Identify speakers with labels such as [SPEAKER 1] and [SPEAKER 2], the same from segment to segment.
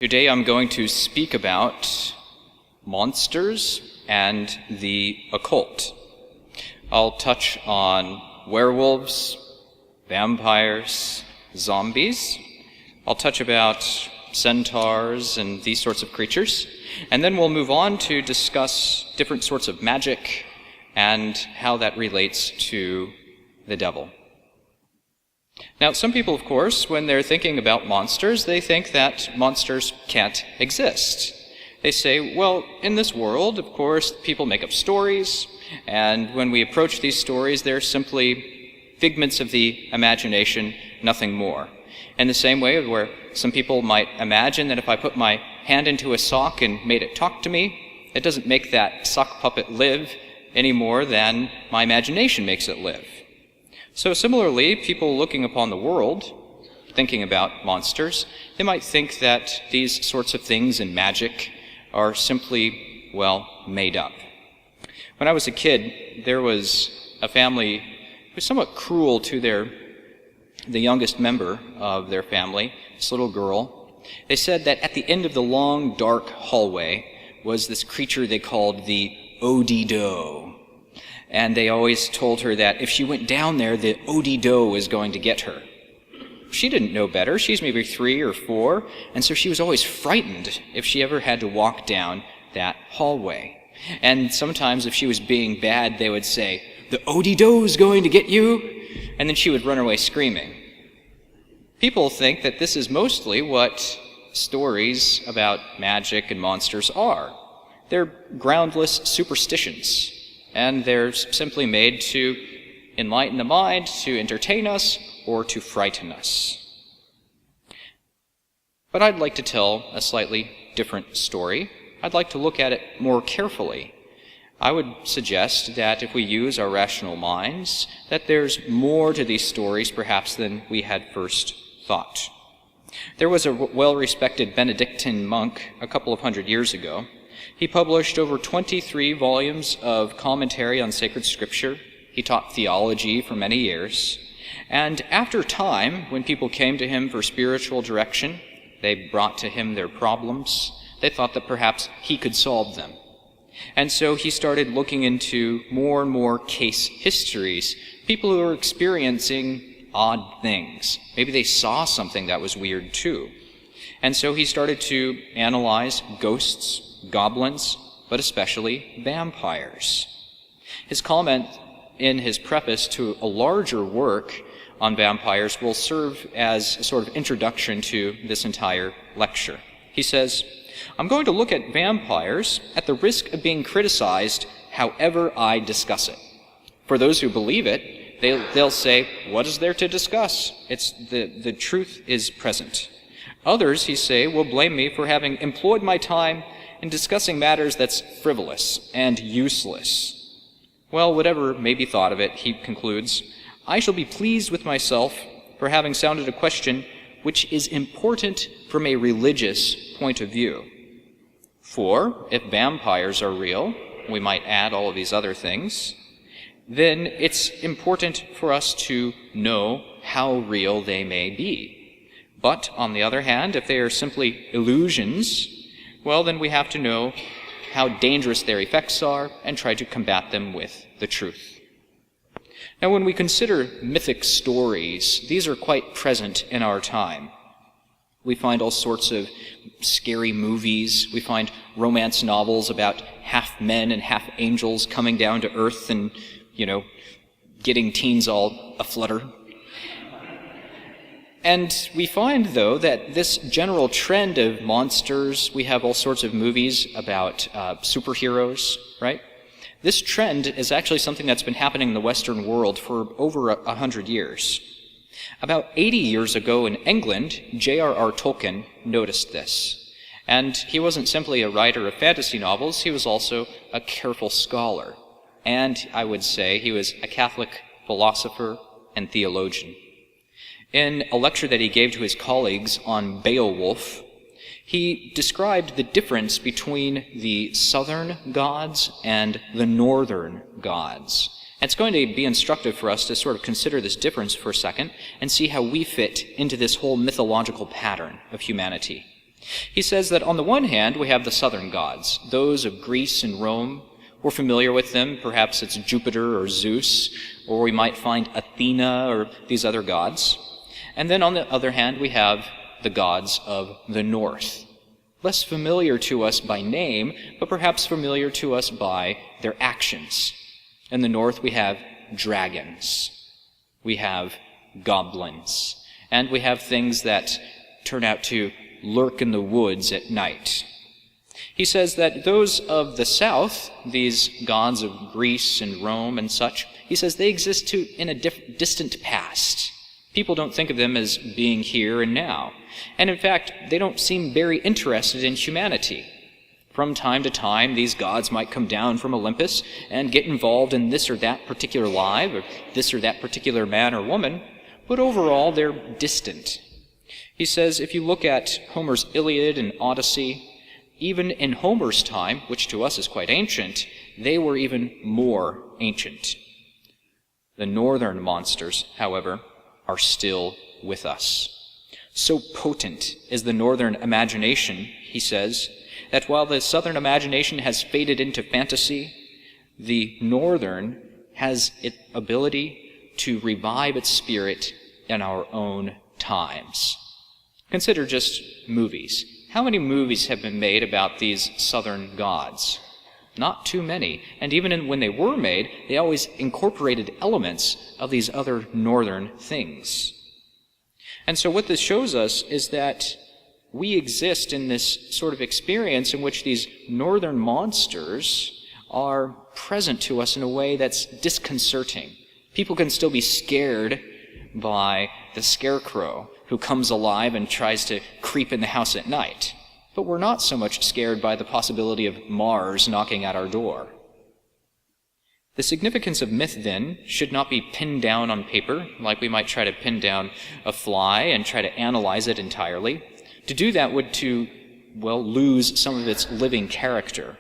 [SPEAKER 1] Today I'm going to speak about monsters and the occult. I'll touch on werewolves, vampires, zombies. I'll touch about centaurs and these sorts of creatures. And then we'll move on to discuss different sorts of magic and how that relates to the devil. Now, some people, of course, when they're thinking about monsters, they think that monsters can't exist. They say, well, in this world, of course, people make up stories, and when we approach these stories, they're simply figments of the imagination, nothing more. In the same way where some people might imagine that if I put my hand into a sock and made it talk to me, it doesn't make that sock puppet live any more than my imagination makes it live. So similarly, people looking upon the world, thinking about monsters, they might think that these sorts of things in magic are simply, well, made up. When I was a kid, there was a family who was somewhat cruel to the youngest member of their family, this little girl. They said that at the end of the long, dark hallway was this creature they called the Odido. And they always told her that if she went down there, the Odido was going to get her. She didn't know better. She's maybe 3 or 4, and so she was always frightened if she ever had to walk down that hallway. And sometimes if she was being bad, they would say, "The Odido's going to get you," and then she would run away screaming. People think that this is mostly what stories about magic and monsters are. They're groundless superstitions. And they're simply made to enlighten the mind, to entertain us, or to frighten us. But I'd like to tell a slightly different story. I'd like to look at it more carefully. I would suggest that if we use our rational minds, that there's more to these stories perhaps than we had first thought. There was a well-respected Benedictine monk a couple of hundred years ago. He published over 23 volumes of commentary on sacred scripture. He taught theology for many years. And after time, when people came to him for spiritual direction, they brought to him their problems. They thought that perhaps he could solve them. And so he started looking into more and more case histories, people who were experiencing odd things. Maybe they saw something that was weird too. And so he started to analyze ghosts, goblins, but especially vampires. His comment in his preface to a larger work on vampires will serve as a sort of introduction to this entire lecture. He says, "I'm going to look at vampires at the risk of being criticized however I discuss it. For those who believe it, they'll say, what is there to discuss? It's the truth is present. Others, he say, will blame me for having employed my time in discussing matters that's frivolous and useless. Well, whatever may be thought of it," he concludes, "I shall be pleased with myself for having sounded a question which is important from a religious point of view. For if vampires are real, we might add all of these other things, then it's important for us to know how real they may be. But on the other hand, if they are simply illusions, well, then we have to know how dangerous their effects are and try to combat them with the truth." Now, when we consider mythic stories, these are quite present in our time. We find all sorts of scary movies. We find romance novels about half men and half angels coming down to earth and, getting teens all aflutter. And we find, though, that this general trend of monsters, we have all sorts of movies about superheroes, right? This trend is actually something that's been happening in the Western world for over 100 years. About 80 years ago in England, J.R.R. Tolkien noticed this. And he wasn't simply a writer of fantasy novels, he was also a careful scholar. And I would say he was a Catholic philosopher and theologian. In a lecture that he gave to his colleagues on Beowulf, he described the difference between the southern gods and the northern gods. It's going to be instructive for us to sort of consider this difference for a second and see how we fit into this whole mythological pattern of humanity. He says that on the one hand, we have the southern gods, those of Greece and Rome. We're familiar with them. Perhaps it's Jupiter or Zeus, or we might find Athena or these other gods. And then on the other hand, we have the gods of the north, less familiar to us by name, but perhaps familiar to us by their actions. In the north, we have dragons, we have goblins, and we have things that turn out to lurk in the woods at night. He says that those of the south, these gods of Greece and Rome and such, he says they exist in a distant past. People don't think of them as being here and now. And in fact, they don't seem very interested in humanity. From time to time, these gods might come down from Olympus and get involved in this or that particular life, or this or that particular man or woman, but overall they're distant. He says if you look at Homer's Iliad and Odyssey, even in Homer's time, which to us is quite ancient, they were even more ancient. The northern monsters, however, are still with us. So potent is the northern imagination, he says, that while the southern imagination has faded into fantasy, the northern has its ability to revive its spirit in our own times. Consider just movies. How many movies have been made about these southern gods? Not too many. And even when they were made, they always incorporated elements of these other northern things. And so what this shows us is that we exist in this sort of experience in which these northern monsters are present to us in a way that's disconcerting. People can still be scared by the scarecrow who comes alive and tries to creep in the house at night. But we're not so much scared by the possibility of Mars knocking at our door. The significance of myth, then, should not be pinned down on paper, like we might try to pin down a fly and try to analyze it entirely. To do that would lose some of its living character.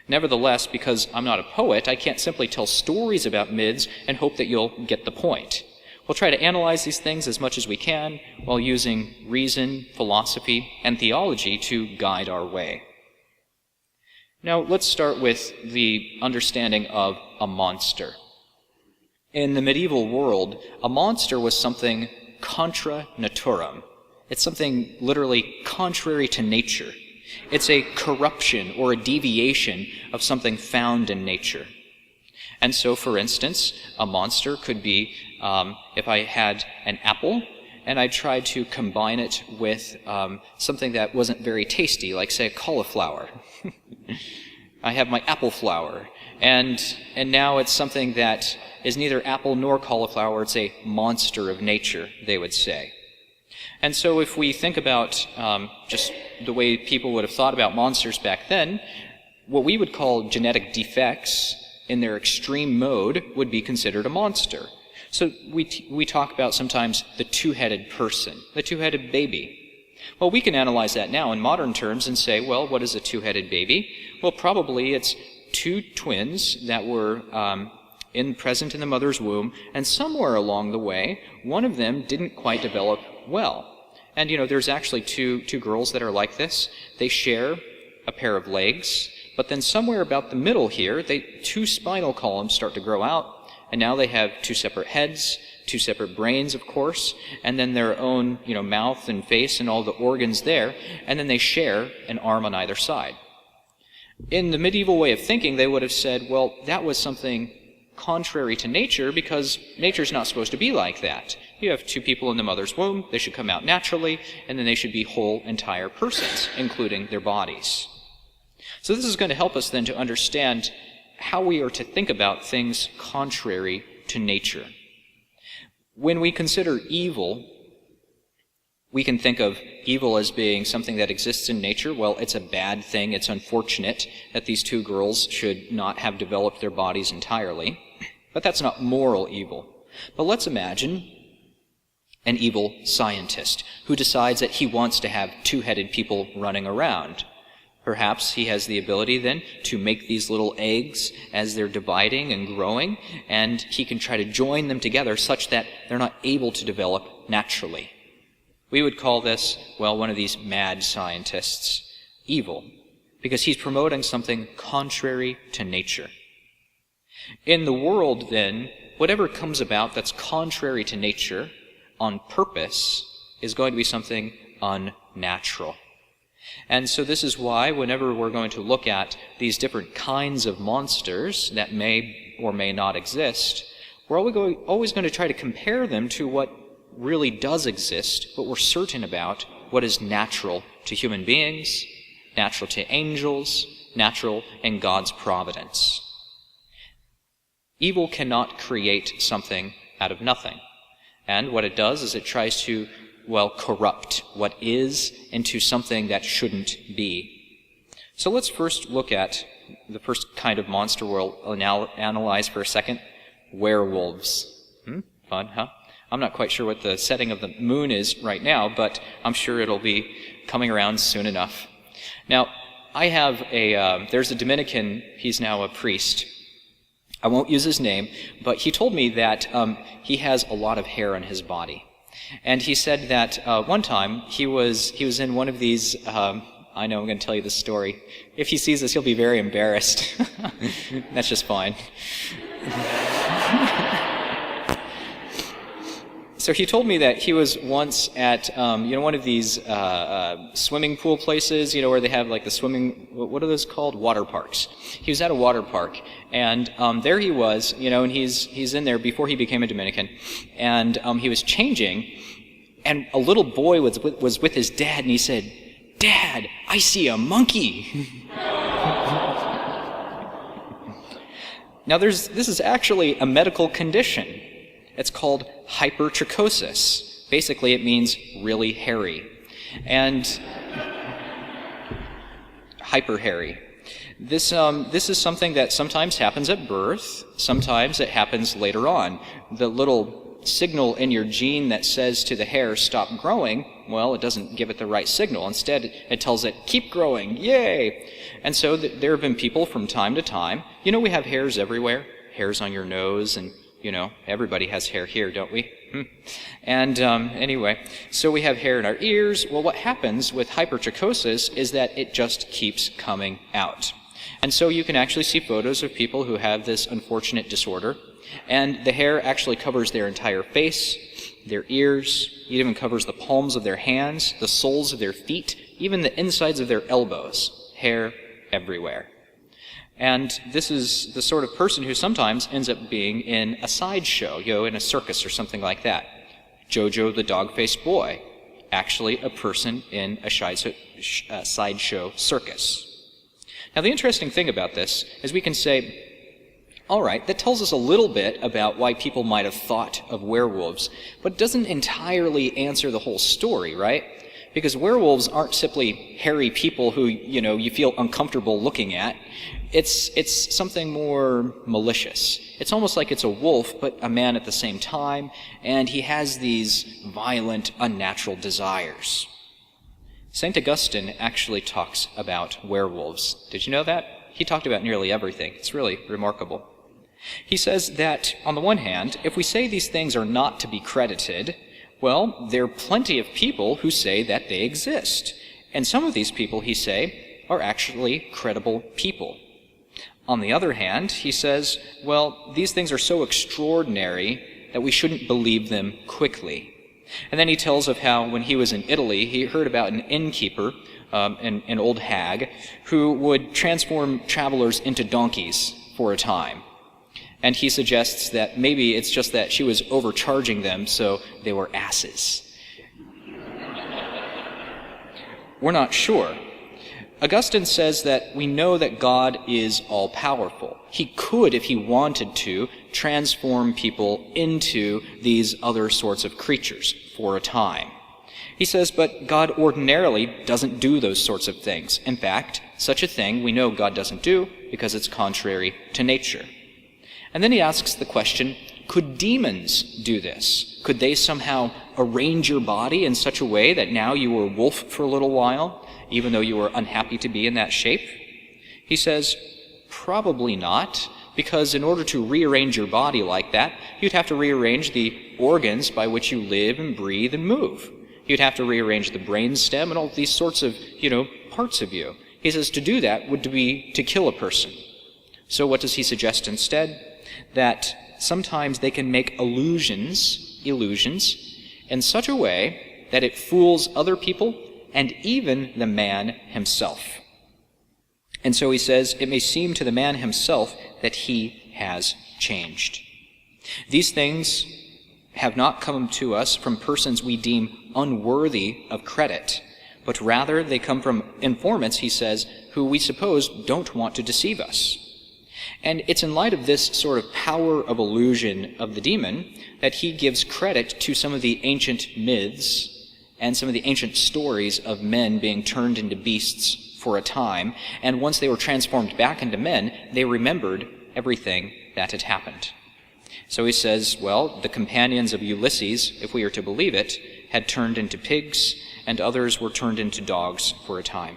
[SPEAKER 1] Nevertheless, because I'm not a poet, I can't simply tell stories about myths and hope that you'll get the point. We'll try to analyze these things as much as we can while using reason, philosophy, and theology to guide our way. Now, let's start with the understanding of a monster. In the medieval world, a monster was something contra naturam. It's something literally contrary to nature. It's a corruption or a deviation of something found in nature. And so, for instance, a monster could be if I had an apple and I tried to combine it with something that wasn't very tasty, like, say, a cauliflower. I have my apple flower, and now it's something that is neither apple nor cauliflower. It's a monster of nature, they would say. And so if we think about just the way people would have thought about monsters back then, what we would call genetic defects in their extreme mode would be considered a monster. So we talk about sometimes the two-headed person, the two-headed baby. Well, we can analyze that now in modern terms and say, well, what is a two-headed baby? Well, probably it's two twins that were present in the mother's womb, and somewhere along the way, one of them didn't quite develop well. And, there's actually two girls that are like this. They share a pair of legs, but then somewhere about the middle here, two spinal columns start to grow out, and now they have two separate heads, two separate brains, of course, and then their own, mouth and face and all the organs there, and then they share an arm on either side. In the medieval way of thinking, they would have said, well, that was something contrary to nature because nature's not supposed to be like that. You have two people in the mother's womb, they should come out naturally, and then they should be whole, entire persons, including their bodies. So this is going to help us then to understand how we are to think about things contrary to nature. When we consider evil, we can think of evil as being something that exists in nature. Well, it's a bad thing. It's unfortunate that these two girls should not have developed their bodies entirely. But that's not moral evil. But let's imagine an evil scientist who decides that he wants to have two-headed people running around. Perhaps he has the ability then to make these little eggs as they're dividing and growing, and he can try to join them together such that they're not able to develop naturally. We would call this, well, one of these mad scientists, evil, because he's promoting something contrary to nature. In the world, then, whatever comes about that's contrary to nature on purpose is going to be something unnatural. And so this is why whenever we're going to look at these different kinds of monsters that may or may not exist, we're always going to try to compare them to what really does exist, what we're certain about, what is natural to human beings, natural to angels, natural in God's providence. Evil cannot create something out of nothing. And what it does is it tries to, well, corrupt what is into something that shouldn't be. So let's first look at the first kind of monster we'll analyze for a second, werewolves. Fun, huh? I'm not quite sure what the setting of the moon is right now, but I'm sure it'll be coming around soon enough. Now, I have there's a Dominican, he's now a priest. I won't use his name, but he told me that he has a lot of hair on his body. And he said that one time he was in one of these, I know I'm going to tell you this story. If he sees this, he'll be very embarrassed. That's just fine. So he told me that he was once at, one of these swimming pool places, where they have like the swimming, what are those called? Water parks. He was at a water park, and there he was, and he's in there before he became a Dominican, and he was changing, and a little boy was with his dad, and he said, "Dad, I see a monkey." Now this is actually a medical condition. It's called hypertrichosis. Basically, it means really hairy. And hyper hairy. This is something that sometimes happens at birth, sometimes it happens later on. The little signal in your gene that says to the hair, stop growing, well, it doesn't give it the right signal. Instead, it tells it, keep growing, yay! And so there have been people from time to time, we have hairs everywhere, hairs on your nose, and everybody has hair here, don't we? And anyway, so we have hair in our ears. Well, what happens with hypertrichosis is that it just keeps coming out. And so you can actually see photos of people who have this unfortunate disorder, and the hair actually covers their entire face, their ears, it even covers the palms of their hands, the soles of their feet, even the insides of their elbows. Hair everywhere. And this is the sort of person who sometimes ends up being in a sideshow, in a circus or something like that. Jojo the dog-faced boy, actually a person in a sideshow circus. Now the interesting thing about this is we can say, all right, that tells us a little bit about why people might have thought of werewolves, but it doesn't entirely answer the whole story, right? Because werewolves aren't simply hairy people who, you feel uncomfortable looking at. It's something more malicious. It's almost like it's a wolf, but a man at the same time, and he has these violent, unnatural desires. St. Augustine actually talks about werewolves. Did you know that? He talked about nearly everything. It's really remarkable. He says that, on the one hand, if we say these things are not to be credited, well, there are plenty of people who say that they exist. And some of these people, he say, are actually credible people. On the other hand, he says, well, these things are so extraordinary that we shouldn't believe them quickly. And then he tells of how when he was in Italy, he heard about an innkeeper, an old hag, who would transform travelers into donkeys for a time. And he suggests that maybe it's just that she was overcharging them, so they were asses. We're not sure. Augustine says that we know that God is all-powerful. He could, if he wanted to, transform people into these other sorts of creatures for a time. He says, but God ordinarily doesn't do those sorts of things. In fact, such a thing we know God doesn't do because it's contrary to nature. And then he asks the question, could demons do this? Could they somehow arrange your body in such a way that now you were a wolf for a little while, even though you were unhappy to be in that shape? He says, probably not, because in order to rearrange your body like that, you'd have to rearrange the organs by which you live and breathe and move. You'd have to rearrange the brainstem and all these sorts of, parts of you. He says to do that would be to kill a person. So what does he suggest instead? That sometimes they can make illusions, in such a way that it fools other people and even the man himself. And so he says, it may seem to the man himself that he has changed. These things have not come to us from persons we deem unworthy of credit, but rather they come from informants, he says, who we suppose don't want to deceive us. And it's in light of this sort of power of illusion of the demon that he gives credit to some of the ancient myths and some of the ancient stories of men being turned into beasts for a time, and once they were transformed back into men, they remembered everything that had happened. So he says, well, the companions of Ulysses, if we are to believe it, had turned into pigs, and others were turned into dogs for a time.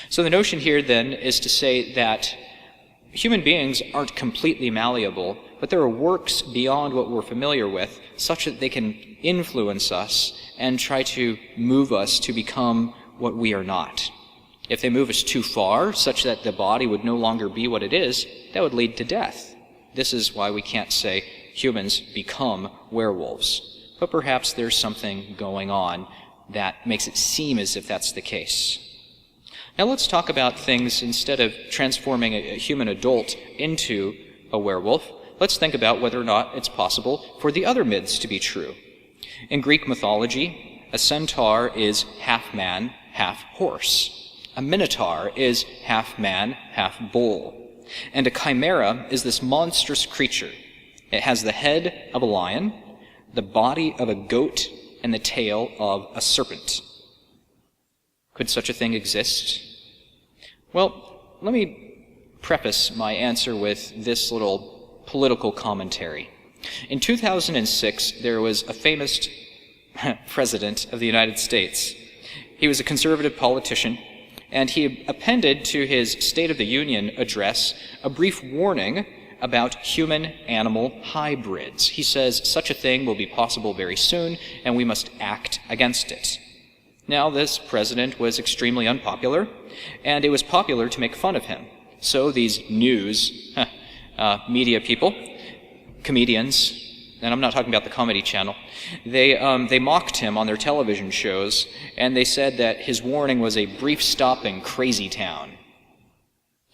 [SPEAKER 1] So the notion here, then, is to say that human beings aren't completely malleable, but there are works beyond what we're familiar with, such that they can influence us and try to move us to become what we are not. If they move us too far, such that the body would no longer be what it is, that would lead to death. This is why we can't say humans become werewolves. But perhaps there's something going on that makes it seem as if that's the case. Now let's talk about things, instead of transforming a human adult into a werewolf, let's think about whether or not it's possible for the other myths to be true. In Greek mythology, a centaur is half man, half horse. A minotaur is half man, half bull. And a chimera is this monstrous creature. It has the head of a lion, the body of a goat, and the tail of a serpent. Could such a thing exist? Well, let me preface my answer with this little political commentary. In 2006, there was a famous president of the United States. He was a conservative politician, and he appended to his State of the Union address a brief warning about human-animal hybrids. He says such a thing will be possible very soon, and we must act against it. Now, this president was extremely unpopular, and it was popular to make fun of him. So these news media people, comedians, and I'm not talking about the Comedy Channel, they mocked him on their television shows, and they said that his warning was a brief stop in crazy town.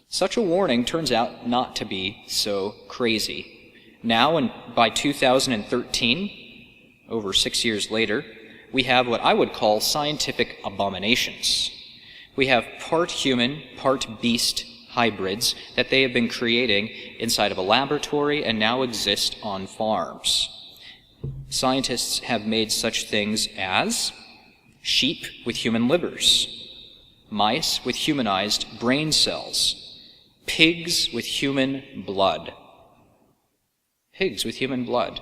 [SPEAKER 1] Such a warning turns out not to be so crazy. Now, and by 2013, over 6 years later, we have what I would call scientific abominations. We have part human, part beast hybrids that they have been creating inside of a laboratory and now exist on farms. Scientists have made such things as sheep with human livers, mice with humanized brain cells, pigs with human blood. Pigs with human blood.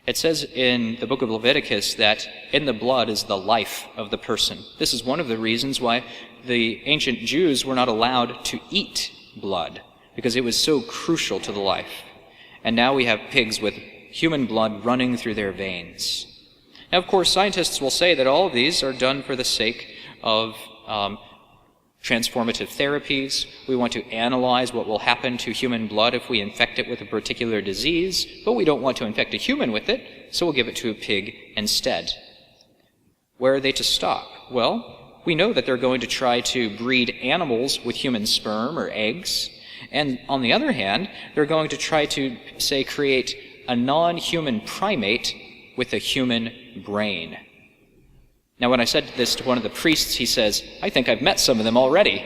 [SPEAKER 1] It says in the book of Leviticus that in the blood is the life of the person. This is one of the reasons why the ancient Jews were not allowed to eat blood, because it was so crucial to the life. And now we have pigs with human blood running through their veins. Now, of course, scientists will say that all of these are done for the sake of transformative therapies. We want to analyze what will happen to human blood if we infect it with a particular disease, but we don't want to infect a human with it, so we'll give it to a pig instead. Where are they to stop? Well, we know that they're going to try to breed animals with human sperm or eggs, and on the other hand, they're going to try to, say, create a non-human primate with a human brain. Now, when I said this to one of the priests, he says, I think I've met some of them already.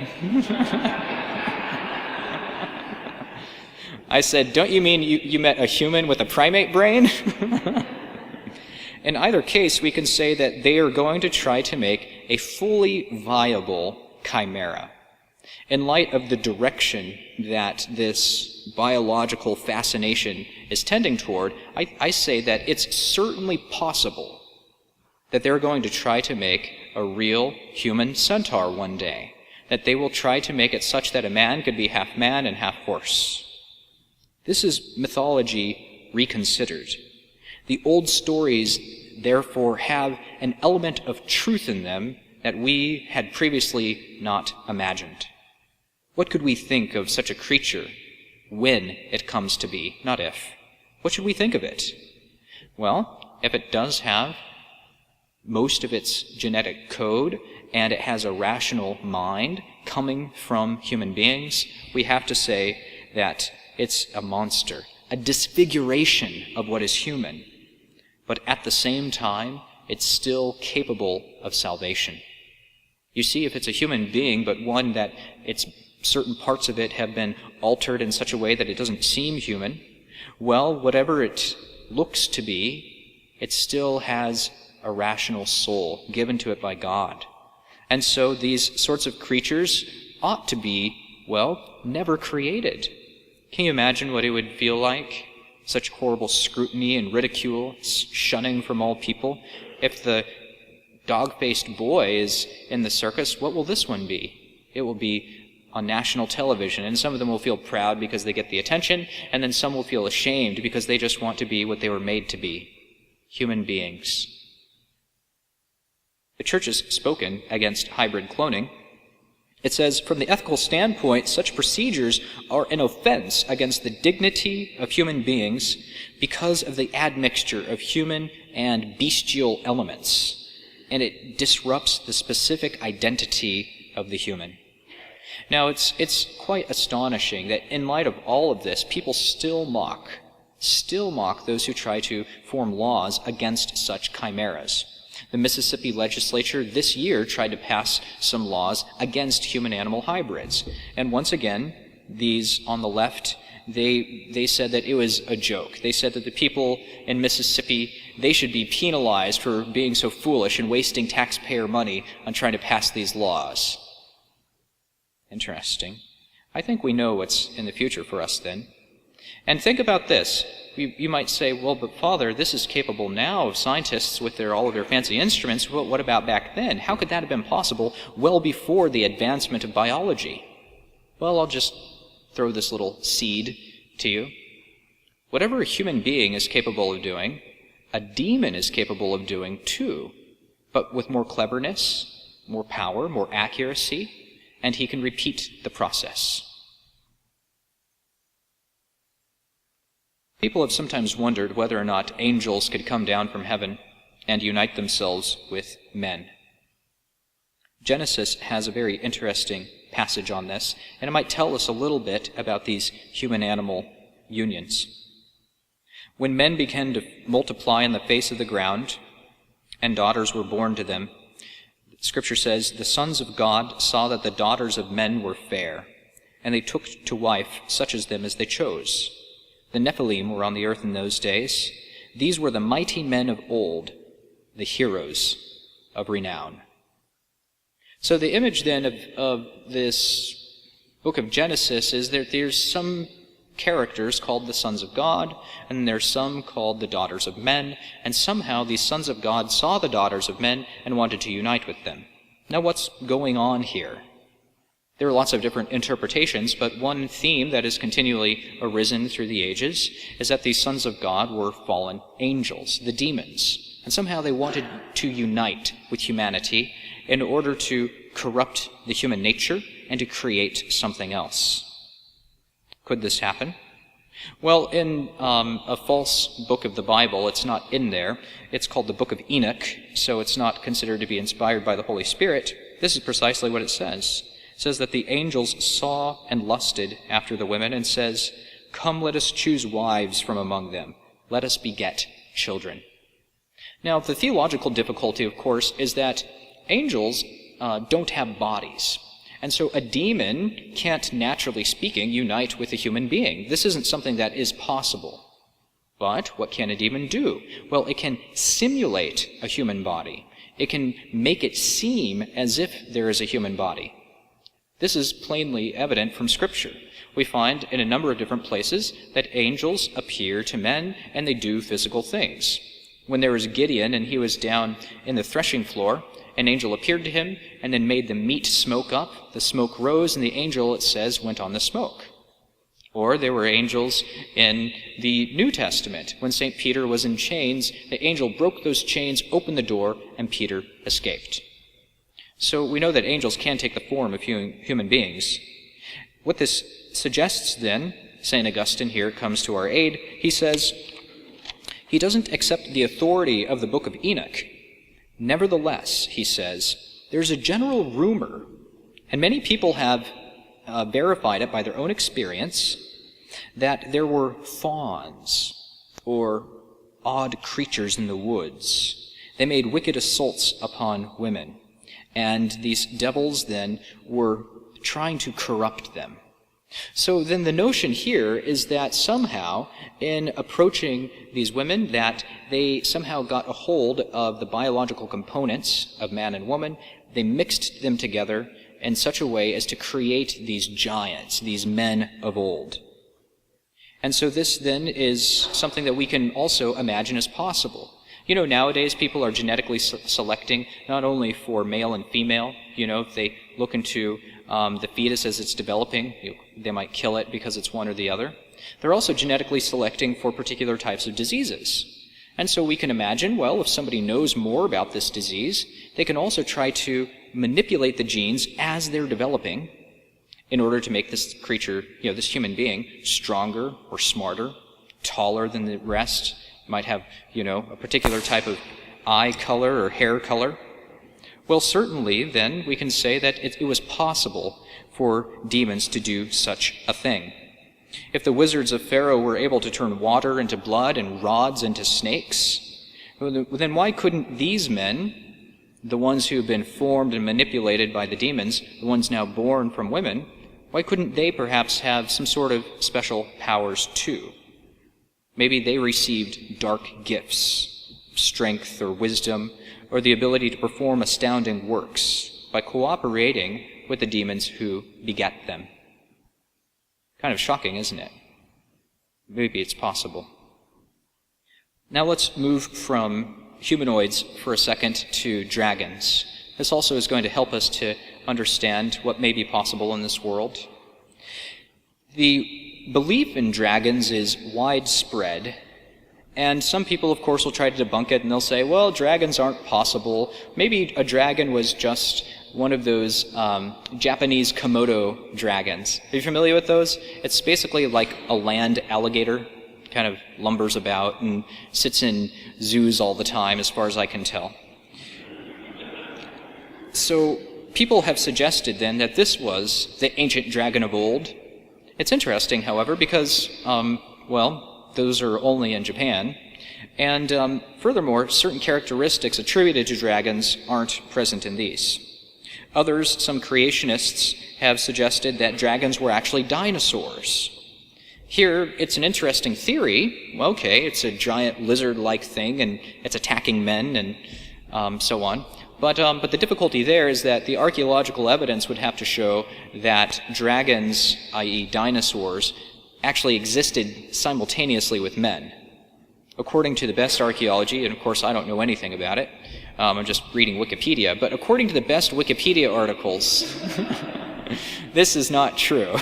[SPEAKER 1] I said, don't you mean you met a human with a primate brain? In either case, we can say that they are going to try to make a fully viable chimera. In light of the direction that this biological fascination is tending toward, I say that it's certainly possible that they're going to try to make a real human centaur one day, that they will try to make it such that a man could be half man and half horse. This is mythology reconsidered. The old stories therefore have an element of truth in them that we had previously not imagined. What could we think of such a creature when it comes to be, not if? What should we think of it? Well, if it does have most of its genetic code and it has a rational mind coming from human beings, we have to say that it's a monster, a disfiguration of what is human. But at the same time, it's still capable of salvation. You see, if it's a human being, but one that certain parts of it have been altered in such a way that it doesn't seem human, well, whatever it looks to be, it still has a rational soul given to it by God. And so these sorts of creatures ought to be, well, never created. Can you imagine what it would feel like? Such horrible scrutiny and ridicule, shunning from all people. If the dog-faced boy is in the circus, what will this one be? It will be on national television, and some of them will feel proud because they get the attention, and then some will feel ashamed because they just want to be what they were made to be, human beings. The Church has spoken against hybrid cloning. It says, from the ethical standpoint, such procedures are an offense against the dignity of human beings because of the admixture of human and bestial elements, and it disrupts the specific identity of the human. Now, it's quite astonishing that in light of all of this, people still mock those who try to form laws against such chimeras. The Mississippi legislature this year tried to pass some laws against human-animal hybrids. And once again, these on the left, they said that it was a joke. They said that the people in Mississippi, they should be penalized for being so foolish and wasting taxpayer money on trying to pass these laws. Interesting. I think we know what's in the future for us then. And think about this. You might say, well, but Father, this is capable now of scientists with all of their fancy instruments. Well, what about back then? How could that have been possible well before the advancement of biology? Well, I'll just throw this little seed to you. Whatever a human being is capable of doing, a demon is capable of doing too, but with more cleverness, more power, more accuracy, and he can repeat the process. People have sometimes wondered whether or not angels could come down from heaven and unite themselves with men. Genesis has a very interesting passage on this, and it might tell us a little bit about these human-animal unions. When men began to multiply on the face of the ground, and daughters were born to them, Scripture says, the sons of God saw that the daughters of men were fair, and they took to wife such as them as they chose. The Nephilim were on the earth in those days. These were the mighty men of old, the heroes of renown. So the image then of this book of Genesis is that there's some characters called the sons of God, and there's some called the daughters of men, and somehow these sons of God saw the daughters of men and wanted to unite with them. Now what's going on here? There are lots of different interpretations, but one theme that has continually arisen through the ages is that these sons of God were fallen angels, the demons, and somehow they wanted to unite with humanity in order to corrupt the human nature and to create something else. Could this happen? Well, in a false book of the Bible, it's not in there. It's called the Book of Enoch, so it's not considered to be inspired by the Holy Spirit. This is precisely what it says. It says that the angels saw and lusted after the women, and says, "Come, let us choose wives from among them. Let us beget children." Now, the theological difficulty, of course, is that angels don't have bodies. And so a demon can't, naturally speaking, unite with a human being. This isn't something that is possible. But what can a demon do? Well, it can simulate a human body. It can make it seem as if there is a human body. This is plainly evident from Scripture. We find in a number of different places that angels appear to men and they do physical things. When there was Gideon and he was down in the threshing floor, an angel appeared to him and then made the meat smoke up. The smoke rose, and the angel, it says, went on the smoke. Or there were angels in the New Testament. When St. Peter was in chains, the angel broke those chains, opened the door, and Peter escaped. So we know that angels can take the form of human beings. What this suggests then, St. Augustine here comes to our aid. He says, he doesn't accept the authority of the Book of Enoch. Nevertheless, he says, there's a general rumor, and many people have verified it by their own experience, that there were fauns or odd creatures in the woods. They made wicked assaults upon women, and these devils then were trying to corrupt them. So then the notion here is that somehow in approaching these women, that they somehow got a hold of the biological components of man and woman, they mixed them together in such a way as to create these giants, these men of old. And so this then is something that we can also imagine as possible. You know, nowadays people are genetically selecting not only for male and female. You know, if they look into the fetus as it's developing, they might kill it because it's one or the other. They're also genetically selecting for particular types of diseases. And so we can imagine, well, if somebody knows more about this disease, they can also try to manipulate the genes as they're developing in order to make this creature, this human being, stronger or smarter, taller than the rest, might have, a particular type of eye color or hair color. Well, certainly, then, we can say that it was possible for demons to do such a thing. If the wizards of Pharaoh were able to turn water into blood and rods into snakes, then why couldn't these men, the ones who have been formed and manipulated by the demons, the ones now born from women, why couldn't they perhaps have some sort of special powers too? Maybe they received dark gifts, strength or wisdom, or the ability to perform astounding works by cooperating with the demons who beget them. Kind of shocking, isn't it? Maybe it's possible. Now let's move from humanoids for a second to dragons. This also is going to help us to understand what may be possible in this world. The belief in dragons is widespread, and some people, of course, will try to debunk it, and they'll say, well, dragons aren't possible. Maybe a dragon was just one of those Japanese Komodo dragons. Are you familiar with those? It's basically like a land alligator, kind of lumbers about and sits in zoos all the time, as far as I can tell. So people have suggested then that this was the ancient dragon of old. It's interesting, however, because, those are only in Japan. And furthermore, certain characteristics attributed to dragons aren't present in these. Others, some creationists, have suggested that dragons were actually dinosaurs. Here, it's an interesting theory. Well, okay, it's a giant lizard-like thing, and it's attacking men, and so on. But the difficulty there is that the archaeological evidence would have to show that dragons, i.e. dinosaurs, actually existed simultaneously with men. According to the best archaeology, and of course I don't know anything about it, I'm just reading Wikipedia, but according to the best Wikipedia articles, this is not true.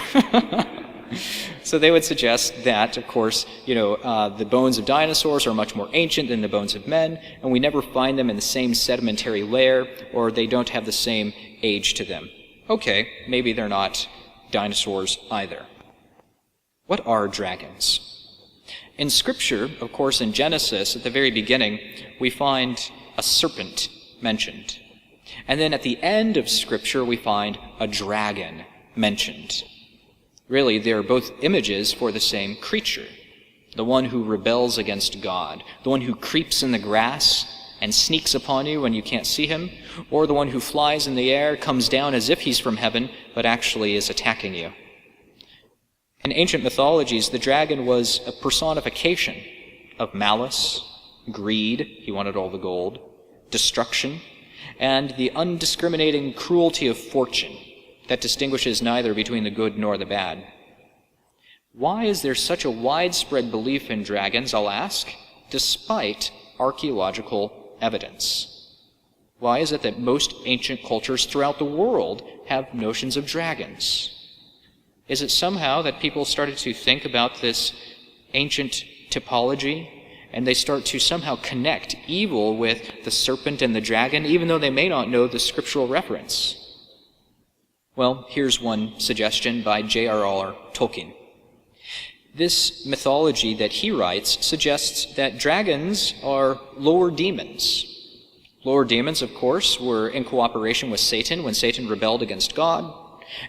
[SPEAKER 1] So they would suggest that, of course, the bones of dinosaurs are much more ancient than the bones of men, and we never find them in the same sedimentary layer, or they don't have the same age to them. Okay, maybe they're not dinosaurs either. What are dragons? In Scripture, of course, in Genesis, at the very beginning, we find a serpent mentioned. And then at the end of Scripture, we find a dragon mentioned. Really, they're both images for the same creature, the one who rebels against God, the one who creeps in the grass and sneaks upon you when you can't see him, or the one who flies in the air, comes down as if he's from heaven, but actually is attacking you. In ancient mythologies, the dragon was a personification of malice, greed, he wanted all the gold, destruction, and the undiscriminating cruelty of fortune that distinguishes neither between the good nor the bad. Why is there such a widespread belief in dragons, I'll ask, despite archaeological evidence? Why is it that most ancient cultures throughout the world have notions of dragons? Is it somehow that people started to think about this ancient typology, and they start to somehow connect evil with the serpent and the dragon, even though they may not know the scriptural reference? Well, here's one suggestion by J.R.R. Tolkien. This mythology that he writes suggests that dragons are lower demons. Lower demons, of course, were in cooperation with Satan when Satan rebelled against God,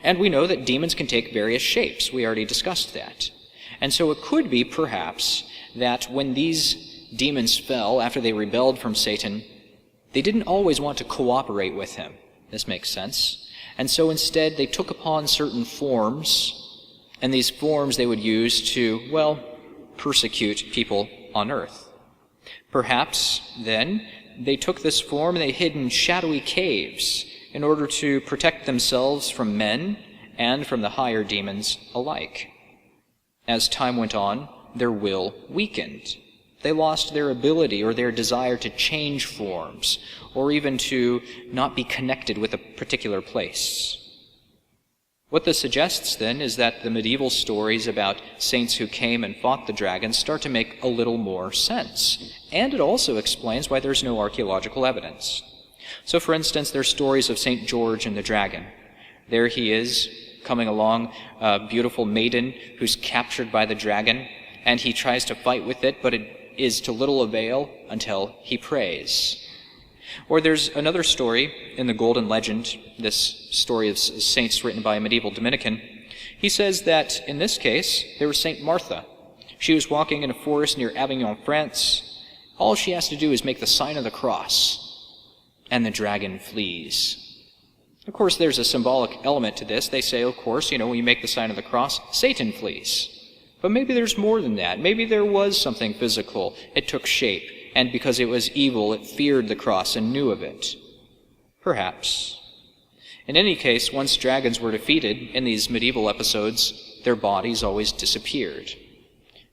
[SPEAKER 1] and we know that demons can take various shapes. We already discussed that. And so it could be, perhaps, that when these demons fell after they rebelled from Satan, they didn't always want to cooperate with him. This makes sense. And so instead they took upon certain forms, and these forms they would use to, well, persecute people on earth. Perhaps, then, they took this form and they hid in shadowy caves in order to protect themselves from men and from the higher demons alike. As time went on, their will weakened. They lost their ability or their desire to change forms, or even to not be connected with a particular place. What this suggests, then, is that the medieval stories about saints who came and fought the dragons start to make a little more sense. And it also explains why there's no archaeological evidence. So, for instance, there's stories of St. George and the dragon. There he is, coming along, a beautiful maiden who's captured by the dragon, and he tries to fight with it, but it is to little avail until he prays. Or there's another story in the Golden Legend, this story of saints written by a medieval Dominican. He says that, in this case, there was St. Martha. She was walking in a forest near Avignon, France. All she has to do is make the sign of the cross, and the dragon flees. Of course, there's a symbolic element to this. They say, of course, when you make the sign of the cross, Satan flees. But maybe there's more than that. Maybe there was something physical. It took shape, and because it was evil, it feared the cross and knew of it. Perhaps. In any case, once dragons were defeated in these medieval episodes, their bodies always disappeared.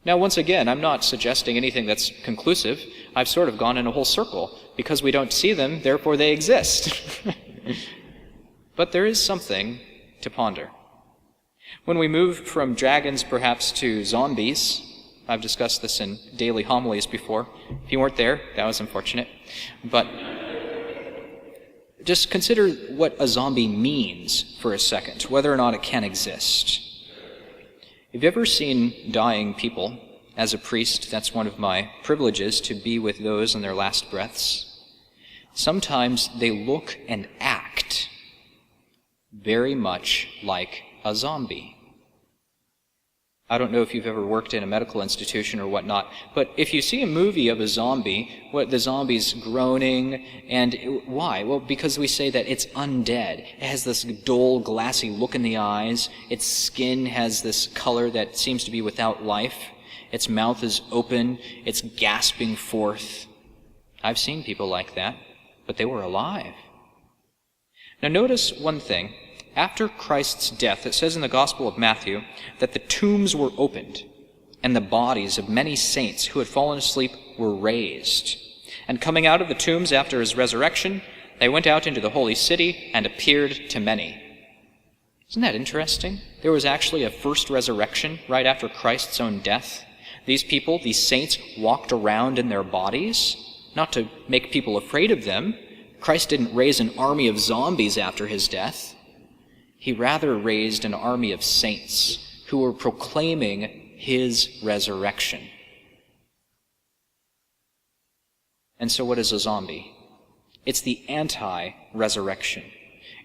[SPEAKER 1] Now, once again, I'm not suggesting anything that's conclusive. I've sort of gone in a whole circle. Because we don't see them, therefore they exist. But there is something to ponder. When we move from dragons perhaps to zombies, I've discussed this in daily homilies before. If you weren't there, that was unfortunate. But just consider what a zombie means for a second, whether or not it can exist. Have you ever seen dying people? As a priest, that's one of my privileges, to be with those in their last breaths. Sometimes they look and act very much like a zombie. I don't know if you've ever worked in a medical institution or whatnot, but if you see a movie of a zombie, the zombie's groaning, and why? Well, because we say that it's undead. It has this dull, glassy look in the eyes. Its skin has this color that seems to be without life. Its mouth is open. It's gasping forth. I've seen people like that, but they were alive. Now notice one thing. After Christ's death, it says in the Gospel of Matthew that the tombs were opened, and the bodies of many saints who had fallen asleep were raised. And coming out of the tombs after his resurrection, they went out into the holy city and appeared to many. Isn't that interesting? There was actually a first resurrection right after Christ's own death. These people, these saints, walked around in their bodies, not to make people afraid of them. Christ didn't raise an army of zombies after his death. He rather raised an army of saints who were proclaiming his resurrection. And so what is a zombie? It's the anti-resurrection.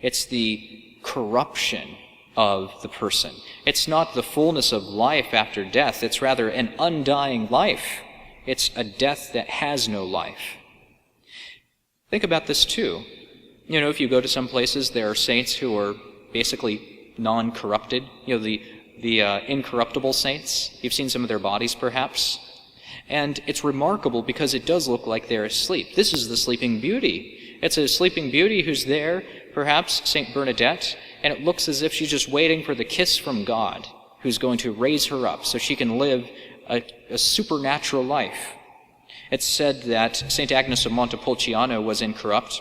[SPEAKER 1] It's the corruption of the person. It's not the fullness of life after death. It's rather an undying life. It's a death that has no life. Think about this too. If you go to some places, there are saints who are basically non-corrupted, the incorruptible saints. You've seen some of their bodies, perhaps. And it's remarkable because it does look like they're asleep. This is the Sleeping Beauty. It's a Sleeping Beauty who's there, perhaps St. Bernadette, and it looks as if she's just waiting for the kiss from God, who's going to raise her up so she can live a supernatural life. It's said that St. Agnes of Montepulciano was incorrupt,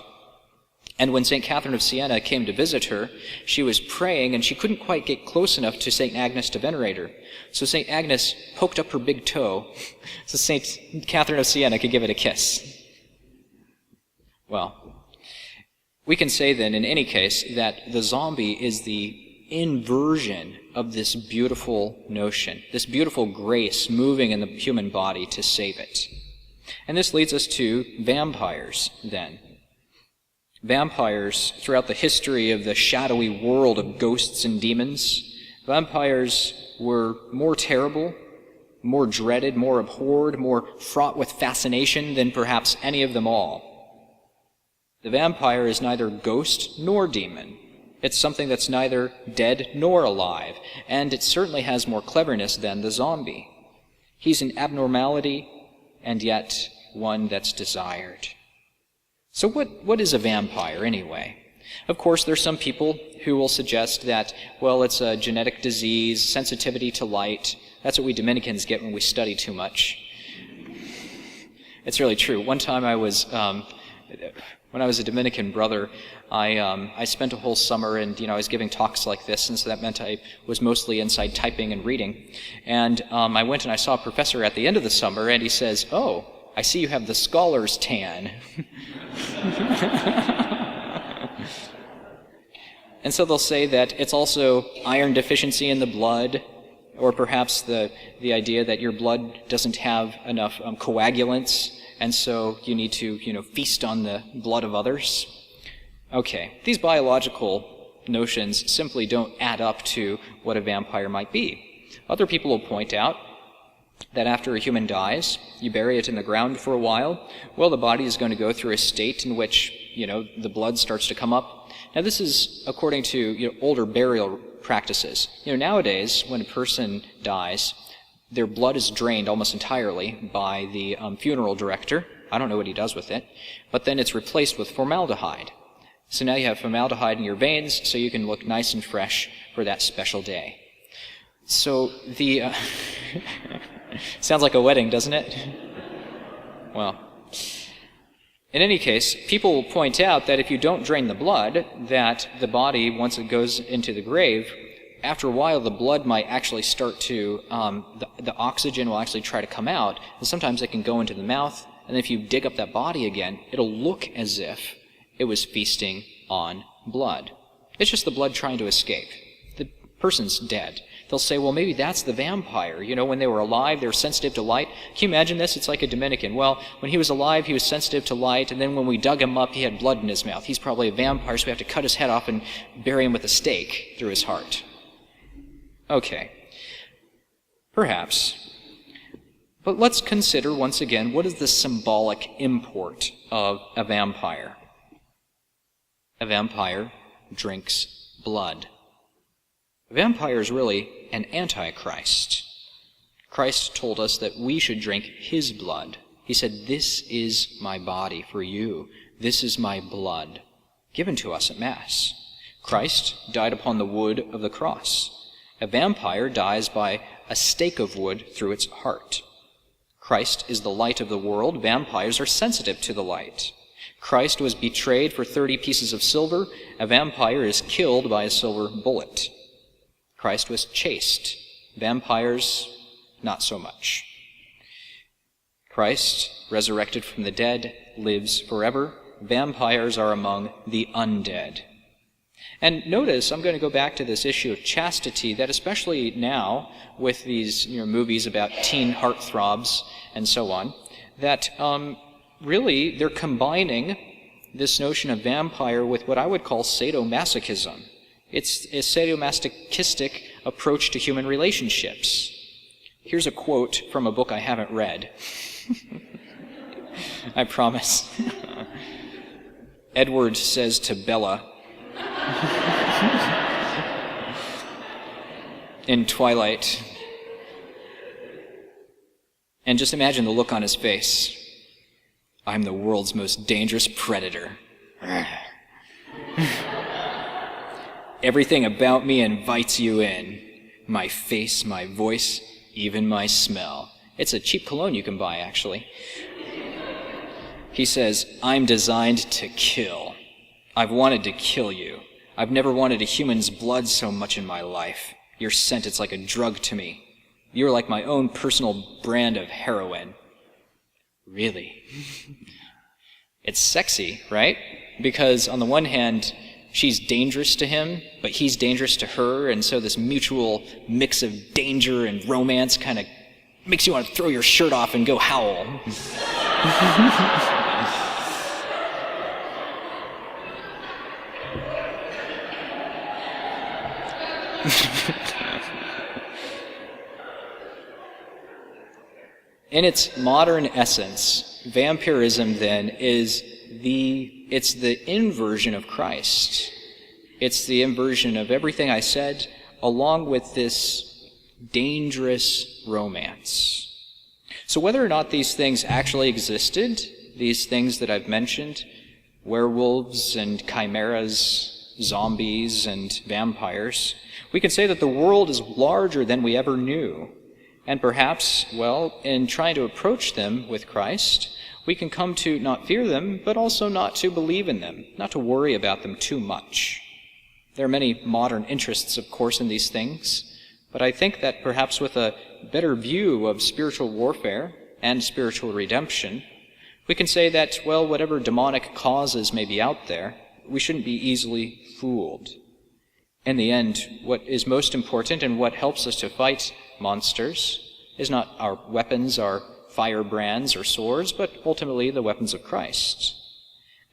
[SPEAKER 1] And when St. Catherine of Siena came to visit her, she was praying, and she couldn't quite get close enough to St. Agnes to venerate her. So St. Agnes poked up her big toe so St. Catherine of Siena could give it a kiss. Well, we can say then, in any case, that the zombie is the inversion of this beautiful notion, this beautiful grace moving in the human body to save it. And this leads us to vampires, then. Vampires, throughout the history of the shadowy world of ghosts and demons, vampires were more terrible, more dreaded, more abhorred, more fraught with fascination than perhaps any of them all. The vampire is neither ghost nor demon. It's something that's neither dead nor alive, and it certainly has more cleverness than the zombie. He's an abnormality, and yet one that's desired. So what is a vampire, anyway? Of course, there's some people who will suggest that, well, it's a genetic disease, sensitivity to light. That's what we Dominicans get when we study too much. It's really true. One time when I was a Dominican brother, I spent a whole summer, and I was giving talks like this, and so that meant I was mostly inside typing and reading. And I went and I saw a professor at the end of the summer, and he says, "Oh, I see you have the scholar's tan." And so they'll say that it's also iron deficiency in the blood, or perhaps the idea that your blood doesn't have enough coagulants, and so you need to, feast on the blood of others. Okay, these biological notions simply don't add up to what a vampire might be. Other people will point out that after a human dies, you bury it in the ground for a while, well, the body is going to go through a state in which, the blood starts to come up. Now, this is according to, older burial practices. Nowadays, when a person dies, their blood is drained almost entirely by the funeral director. I don't know what he does with it. But then it's replaced with formaldehyde. So now you have formaldehyde in your veins, so you can look nice and fresh for that special day. So the... Sounds like a wedding, doesn't it? Well, in any case, people will point out that if you don't drain the blood, that the body, once it goes into the grave, after a while the blood might actually start to, the oxygen will actually try to come out, and sometimes it can go into the mouth, and if you dig up that body again, it'll look as if it was feasting on blood. It's just the blood trying to escape. The person's dead. They'll say, well, maybe that's the vampire. When they were alive, they were sensitive to light. Can you imagine this? It's like a Dominican. Well, when he was alive, he was sensitive to light, and then when we dug him up, he had blood in his mouth. He's probably a vampire, so we have to cut his head off and bury him with a stake through his heart. Okay. Perhaps. But let's consider once again, what is the symbolic import of a vampire? A vampire drinks blood. A vampire is really an antichrist. Christ told us that we should drink his blood. He said, "This is my body for you. This is my blood," given to us at Mass. Christ died upon the wood of the cross. A vampire dies by a stake of wood through its heart. Christ is the light of the world. Vampires are sensitive to the light. Christ was betrayed for 30 pieces of silver. A vampire is killed by a silver bullet. Christ was chaste. Vampires, not so much. Christ, resurrected from the dead, lives forever. Vampires are among the undead. And notice, I'm going to go back to this issue of chastity, that especially now, with these movies about teen heartthrobs and so on, that really they're combining this notion of vampire with what I would call sadomasochism. It's a sadomasochistic approach to human relationships. Here's a quote from a book I haven't read. I promise. Edward says to Bella in Twilight, and just imagine the look on his face. "I'm the world's most dangerous predator. Everything about me invites you in. My face, my voice, even my smell." It's a cheap cologne you can buy, actually. He says, "I'm designed to kill. I've wanted to kill you. I've never wanted a human's blood so much in my life. Your scent, it's like a drug to me. You're like my own personal brand of heroin. Really? It's sexy, right? Because on the one hand, she's dangerous to him, but he's dangerous to her, and so this mutual mix of danger and romance kind of makes you want to throw your shirt off and go howl. In its modern essence, vampirism then is it's the inversion of Christ. It's the inversion of everything I said, along with this dangerous romance. So whether or not these things actually existed, these things that I've mentioned, werewolves and chimeras, zombies and vampires, we can say that the world is larger than we ever knew. And perhaps, well, in trying to approach them with Christ, we can come to not fear them, but also not to believe in them, not to worry about them too much. There are many modern interests, of course, in these things, but I think that perhaps with a better view of spiritual warfare and spiritual redemption, we can say that, well, whatever demonic causes may be out there, we shouldn't be easily fooled. In the end, what is most important and what helps us to fight monsters is not our weapons, our firebrands or swords, but ultimately the weapons of Christ.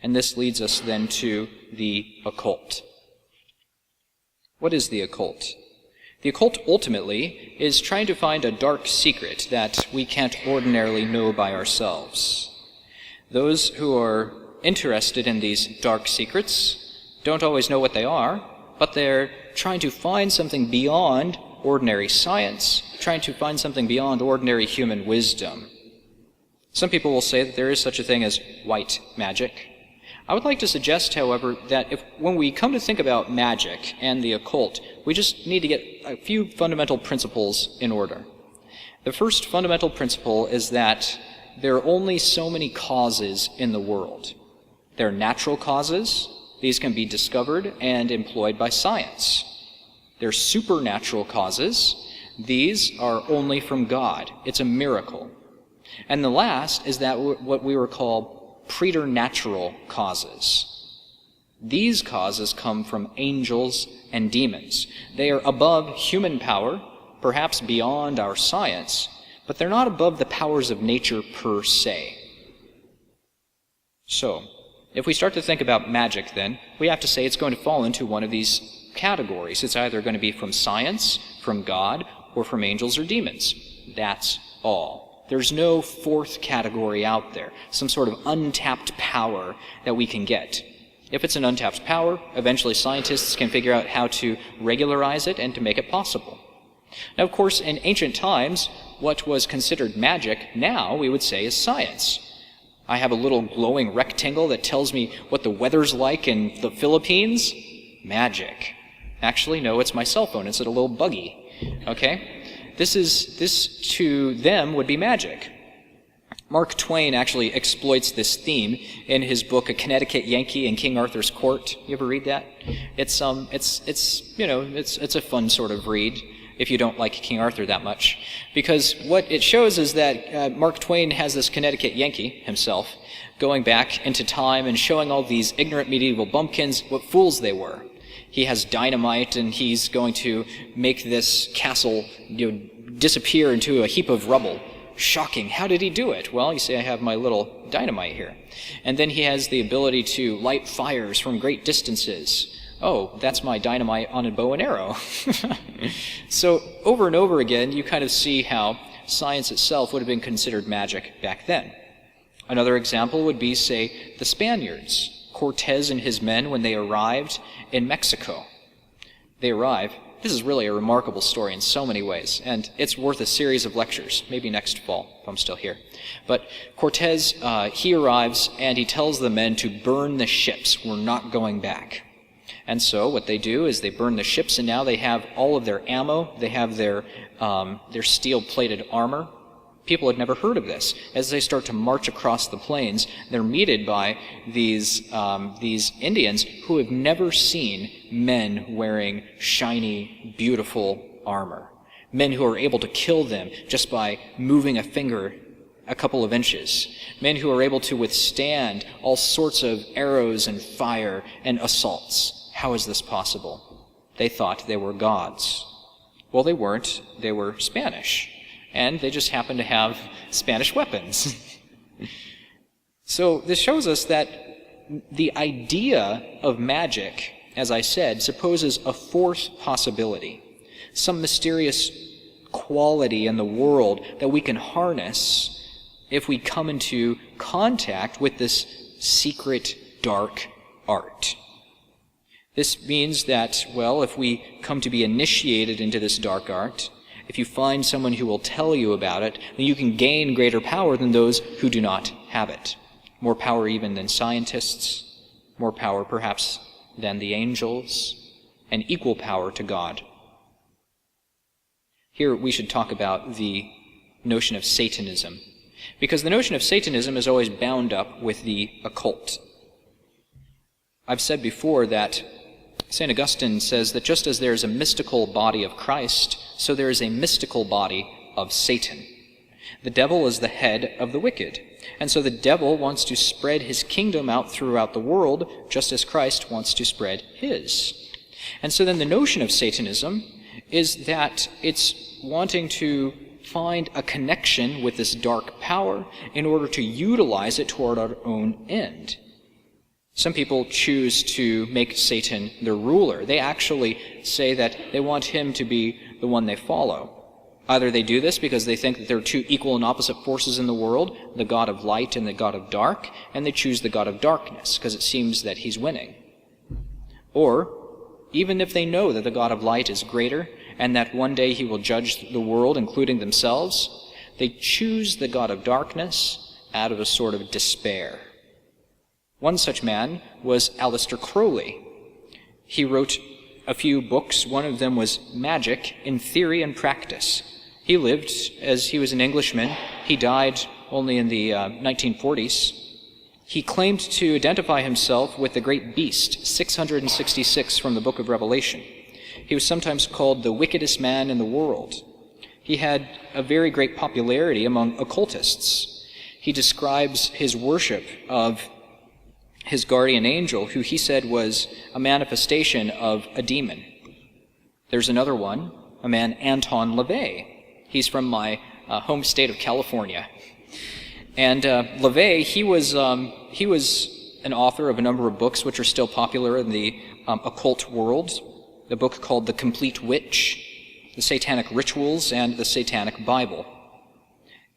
[SPEAKER 1] And this leads us then to the occult. What is the occult? The occult ultimately is trying to find a dark secret that we can't ordinarily know by ourselves. Those who are interested in these dark secrets don't always know what they are, but they're trying to find something beyond ordinary science, trying to find something beyond ordinary human wisdom. Some people will say that there is such a thing as white magic. I would like to suggest, however, that when we come to think about magic and the occult, we just need to get a few fundamental principles in order. The first fundamental principle is that there are only so many causes in the world. There are natural causes. These can be discovered and employed by science. There are supernatural causes. These are only from God. It's a miracle. And the last is that what we would call preternatural causes. These causes come from angels and demons. They are above human power, perhaps beyond our science, but they're not above the powers of nature per se. So, if we start to think about magic then, we have to say it's going to fall into one of these categories. It's either going to be from science, from God, or from angels or demons. That's all. There's no fourth category out there, some sort of untapped power that we can get. If it's an untapped power, eventually scientists can figure out how to regularize it and to make it possible. Now, of course, in ancient times, what was considered magic now we would say is science. I have a little glowing rectangle that tells me what the weather's like in the Philippines. Magic. Actually, no, it's my cell phone. It's a little buggy. Okay? This to them would be magic. Mark Twain actually exploits this theme in his book A Connecticut Yankee in King Arthur's Court. You ever read that? It's a fun sort of read if you don't like King Arthur that much, because what it shows is that Mark Twain has this Connecticut Yankee himself going back into time and showing all these ignorant medieval bumpkins what fools they were. He has dynamite, and he's going to make this castle disappear into a heap of rubble. Shocking. How did he do it? Well, you see, I have my little dynamite here. And then he has the ability to light fires from great distances. Oh, that's my dynamite on a bow and arrow. So over and over again, you kind of see how science itself would have been considered magic back then. Another example would be, say, the Spaniards. Cortez and his men, when they arrived in Mexico. They arrive. This is really a remarkable story in so many ways, and it's worth a series of lectures, maybe next fall, if I'm still here. But Cortez, he arrives, and he tells the men to burn the ships. We're not going back. And so what they do is they burn the ships, and now they have all of their ammo. They have their steel-plated armor. People had never heard of this. As they start to march across the plains, they're meted by these Indians who have never seen men wearing shiny, beautiful armor. Men who are able to kill them just by moving a finger a couple of inches. Men who are able to withstand all sorts of arrows and fire and assaults. How is this possible? They thought they were gods. Well, they weren't. They were Spanish. And they just happened to have Spanish weapons. So this shows us that the idea of magic, as I said, supposes a fourth possibility. Some mysterious quality in the world that we can harness if we come into contact with this secret, dark art. This means that, well, if we come to be initiated into this dark art, if you find someone who will tell you about it, then you can gain greater power than those who do not have it. More power even than scientists, more power perhaps than the angels, and equal power to God. Here we should talk about the notion of Satanism, because the notion of Satanism is always bound up with the occult. I've said before that St. Augustine says that just as there is a mystical body of Christ, so there is a mystical body of Satan. The devil is the head of the wicked, and so the devil wants to spread his kingdom out throughout the world, just as Christ wants to spread his. And so then the notion of Satanism is that it's wanting to find a connection with this dark power in order to utilize it toward our own end. Some people choose to make Satan their ruler. They actually say that they want him to be the one they follow. Either they do this because they think that there are two equal and opposite forces in the world, the god of light and the god of dark, and they choose the god of darkness because it seems that he's winning. Or, even if they know that the god of light is greater and that one day he will judge the world, including themselves, they choose the god of darkness out of a sort of despair. One such man was Aleister Crowley. He wrote a few books. One of them was Magic in Theory and Practice. He lived, as he was an Englishman, he died only in the 1940s. He claimed to identify himself with the great beast, 666 from the book of Revelation. He was sometimes called the wickedest man in the world. He had a very great popularity among occultists. He describes his worship of his guardian angel, who he said was a manifestation of a demon. There's another one, a man, Anton LaVey. He's from my home state of California. And LaVey, he was an author of a number of books which are still popular in the occult world. The book called The Complete Witch, The Satanic Rituals, and The Satanic Bible.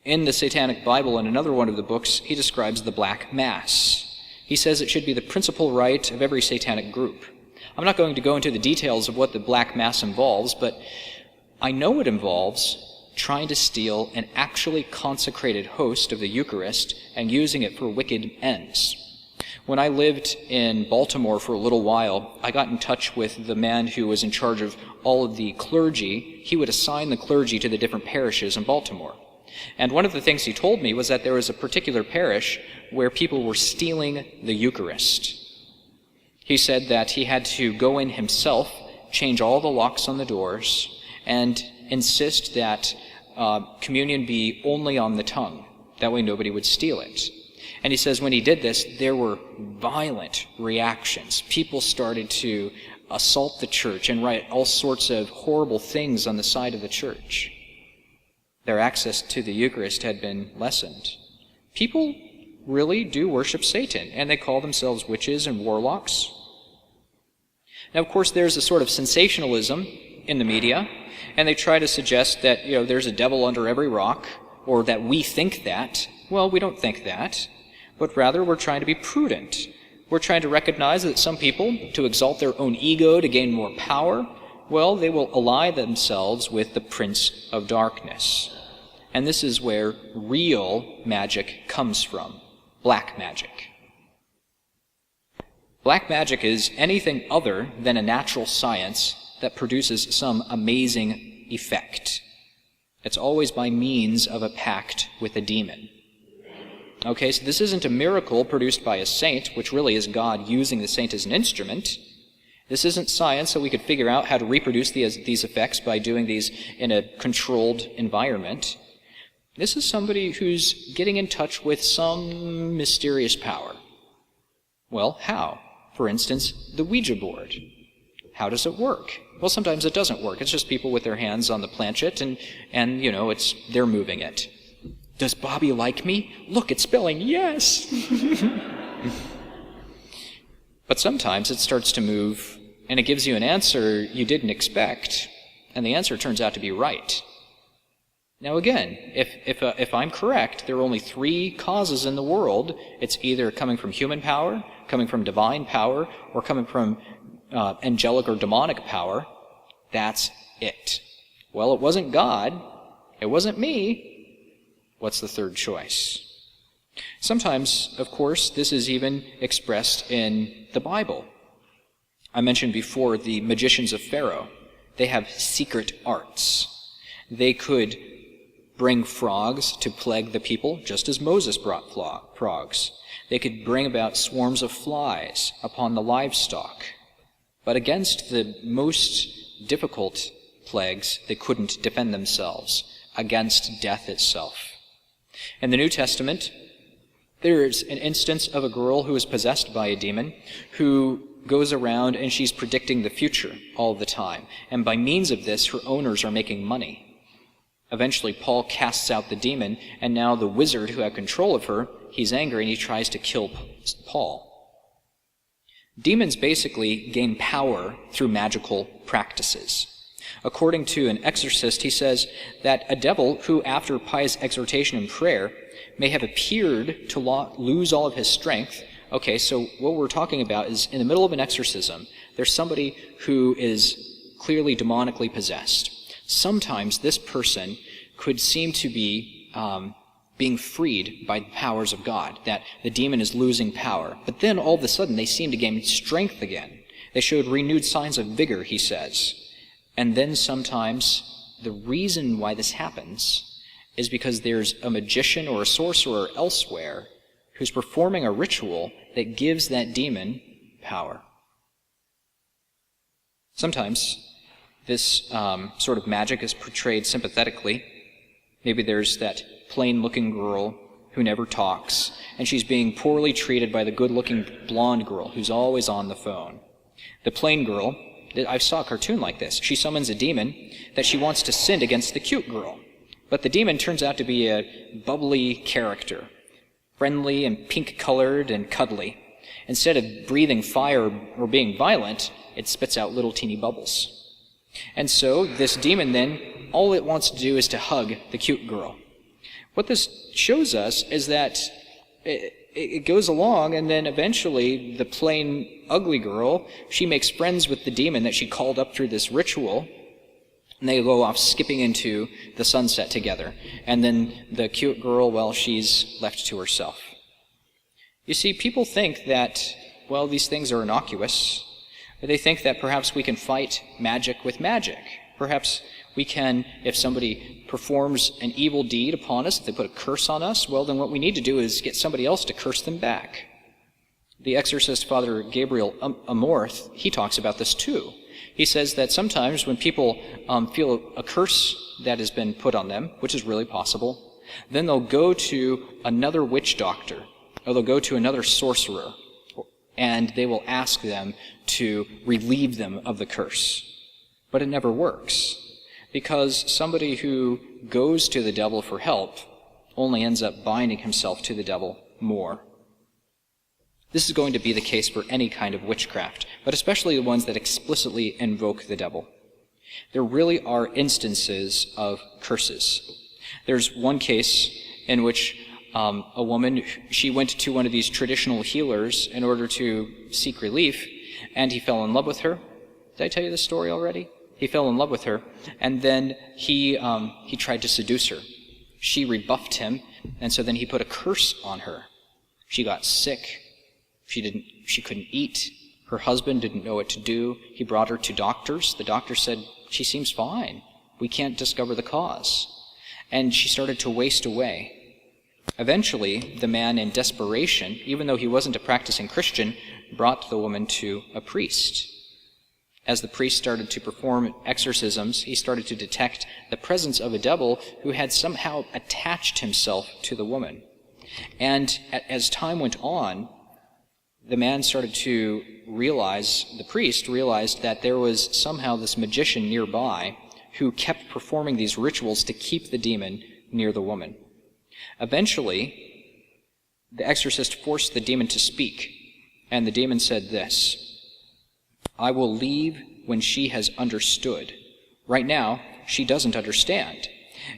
[SPEAKER 1] In the Satanic Bible, in another one of the books, he describes the Black Mass. He says it should be the principal rite of every satanic group. I'm not going to go into the details of what the Black Mass involves, but I know it involves trying to steal an actually consecrated host of the Eucharist and using it for wicked ends. When I lived in Baltimore for a little while, I got in touch with the man who was in charge of all of the clergy. He would assign the clergy to the different parishes in Baltimore. And one of the things he told me was that there was a particular parish where people were stealing the Eucharist. He said that he had to go in himself, change all the locks on the doors, and insist that communion be only on the tongue. That way nobody would steal it. And he says when he did this, there were violent reactions. People started to assault the church and write all sorts of horrible things on the side of the church. Their access to the Eucharist had been lessened. People really do worship Satan, and they call themselves witches and warlocks. Now, of course, there's a sort of sensationalism in the media, and they try to suggest that, there's a devil under every rock, or that we think that. Well, we don't think that, but rather we're trying to be prudent. We're trying to recognize that some people, to exalt their own ego, to gain more power, well, they will ally themselves with the prince of darkness. And this is where real magic comes from, black magic. Black magic is anything other than a natural science that produces some amazing effect. It's always by means of a pact with a demon. Okay, so this isn't a miracle produced by a saint, which really is God using the saint as an instrument. This isn't science, so we could figure out how to reproduce these effects by doing these in a controlled environment. This is somebody who's getting in touch with some mysterious power. Well, how? For instance, the Ouija board. How does it work? Well, sometimes it doesn't work. It's just people with their hands on the planchet and they're moving it. Does Bobby like me? Look, it's spelling yes. But sometimes it starts to move and it gives you an answer you didn't expect, and the answer turns out to be right. Now again, if I'm correct, there are only 3 causes in the world. It's either coming from human power, coming from divine power, or coming from angelic or demonic power. That's it. Well, it wasn't God. It wasn't me. What's the third choice? Sometimes, of course, this is even expressed in the Bible. I mentioned before the magicians of Pharaoh. They have secret arts. They could bring frogs to plague the people, just as Moses brought frogs. They could bring about swarms of flies upon the livestock. But against the most difficult plagues, they couldn't defend themselves against death itself. In the New Testament, there's an instance of a girl who is possessed by a demon who goes around and she's predicting the future all the time. And by means of this, her owners are making money. Eventually, Paul casts out the demon, and now the wizard who had control of her, he's angry and he tries to kill Paul. Demons basically gain power through magical practices. According to an exorcist, he says that a devil who, after pious exhortation and prayer, may have appeared to lose all of his strength. Okay, so what we're talking about is in the middle of an exorcism, there's somebody who is clearly demonically possessed. Sometimes this person could seem to be being freed by the powers of God, that the demon is losing power. But then all of a sudden they seem to gain strength again. They showed renewed signs of vigor, he says. And then sometimes the reason why this happens is because there's a magician or a sorcerer elsewhere who's performing a ritual that gives that demon power. Sometimes this sort of magic is portrayed sympathetically. Maybe there's that plain-looking girl who never talks, and she's being poorly treated by the good-looking blonde girl who's always on the phone. The plain girl, I saw a cartoon like this. She summons a demon that she wants to sin against the cute girl. But the demon turns out to be a bubbly character, friendly and pink-colored and cuddly. Instead of breathing fire or being violent, it spits out little teeny bubbles. And so this demon then, all it wants to do is to hug the cute girl. What this shows us is that it goes along, and then eventually the plain, ugly girl, she makes friends with the demon that she called up through this ritual, and they go off skipping into the sunset together. And then the cute girl, well, she's left to herself. You see, people think that, well, these things are innocuous. They think that perhaps we can fight magic with magic. Perhaps we can, if somebody performs an evil deed upon us, if they put a curse on us, well, then what we need to do is get somebody else to curse them back. The exorcist Father Gabriel Amorth, he talks about this too. He says that sometimes when people feel a curse that has been put on them, which is really possible, then they'll go to another witch doctor, or they'll go to another sorcerer, and they will ask them to relieve them of the curse. But it never works, because somebody who goes to the devil for help only ends up binding himself to the devil more. This is going to be the case for any kind of witchcraft, but especially the ones that explicitly invoke the devil. There really are instances of curses. There's one case in which a woman, she went to one of these traditional healers in order to seek relief, and he fell in love with her. Did I tell you this story already? He fell in love with her, and then he tried to seduce her. She rebuffed him, and so then he put a curse on her. She got sick. She couldn't eat. Her husband didn't know what to do. He brought her to doctors. The doctor said, "She seems fine. We can't discover the cause." and she started to waste away. Eventually, the man, in desperation, even though he wasn't a practicing Christian, brought the woman to a priest. As the priest started to perform exorcisms, he started to detect the presence of a devil who had somehow attached himself to the woman. And as time went on, the man started to realize, the priest realized, that there was somehow this magician nearby who kept performing these rituals to keep the demon near the woman. Eventually, the exorcist forced the demon to speak, and the demon said this: "I will leave when she has understood. Right now, she doesn't understand."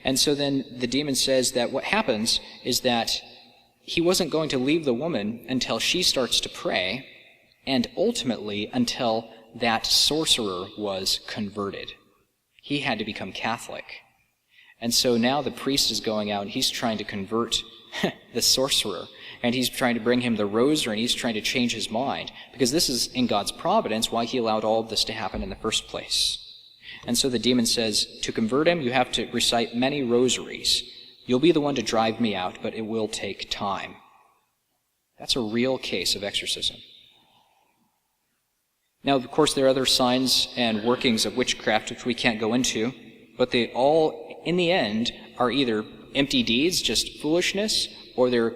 [SPEAKER 1] And so then the demon says that what happens is that he wasn't going to leave the woman until she starts to pray, and ultimately until that sorcerer was converted. He had to become Catholic. And so now the priest is going out and he's trying to convert the sorcerer, and he's trying to bring him the rosary, and he's trying to change his mind, because this is in God's providence why he allowed all of this to happen in the first place. And so the demon says, to convert him, you have to recite many rosaries. You'll be the one to drive me out, but it will take time. That's a real case of exorcism. Now, of course, there are other signs and workings of witchcraft which we can't go into, but they all, in the end, are either empty deeds, just foolishness, or they're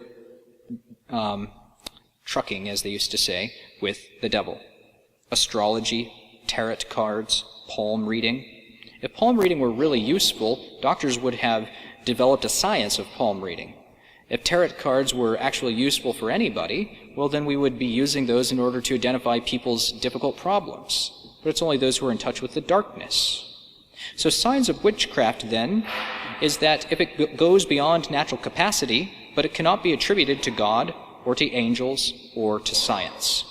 [SPEAKER 1] trucking, as they used to say, with the devil. Astrology, tarot cards, palm reading. If palm reading were really useful, doctors would have developed a science of palm reading. If tarot cards were actually useful for anybody, well, then we would be using those in order to identify people's difficult problems. But it's only those who are in touch with the darkness. So signs of witchcraft, then, is that if it goes beyond natural capacity, but it cannot be attributed to God or to angels or to science.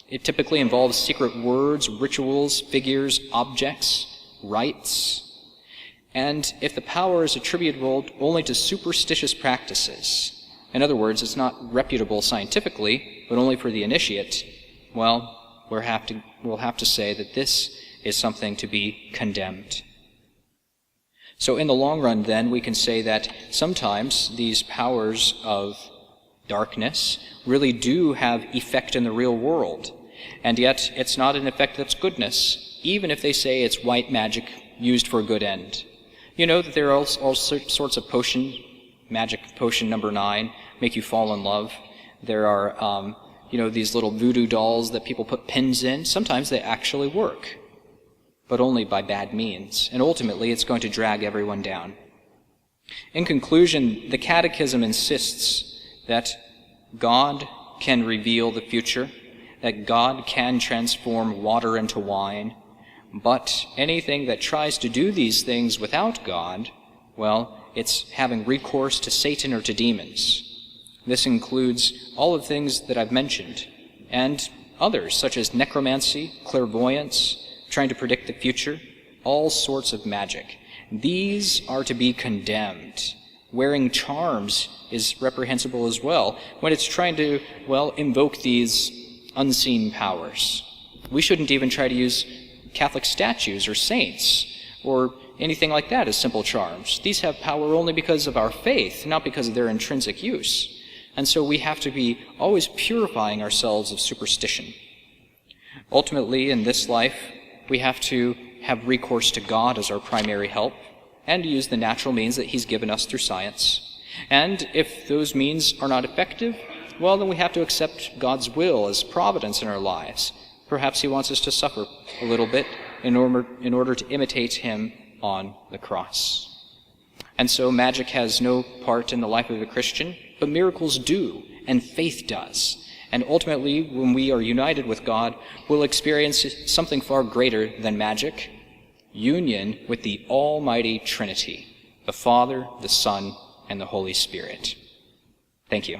[SPEAKER 1] It typically involves secret words, rituals, figures, objects, rites. And if the power is attributable only to superstitious practices, in other words, it's not reputable scientifically, but only for the initiate, well, we'll have to say that this is something to be condemned. So in the long run, then, we can say that sometimes these powers of darkness really do have effect in the real world, and yet it's not an effect that's goodness, even if they say it's white magic used for a good end. You know that there are all sorts of magic potion number 9, make you fall in love. There are, these little voodoo dolls that people put pins in. Sometimes they actually work, but only by bad means, and ultimately it's going to drag everyone down. In conclusion, the Catechism insists that God can reveal the future, that God can transform water into wine, but anything that tries to do these things without God, well, it's having recourse to Satan or to demons. This includes all of the things that I've mentioned, and others, such as necromancy, clairvoyance, trying to predict the future, all sorts of magic. These are to be condemned. Wearing charms is reprehensible as well when it's trying to, invoke these unseen powers. We shouldn't even try to use Catholic statues or saints or anything like that as simple charms. These have power only because of our faith, not because of their intrinsic use. And so we have to be always purifying ourselves of superstition. Ultimately, in this life, we have to have recourse to God as our primary help and use the natural means that He's given us through science. And if those means are not effective, well, then we have to accept God's will as providence in our lives. Perhaps He wants us to suffer a little bit in order to imitate Him on the cross. And so magic has no part in the life of a Christian, but miracles do, and faith does. And ultimately, when we are united with God, we'll experience something far greater than magic: union with the Almighty Trinity, the Father, the Son, and the Holy Spirit. Thank you.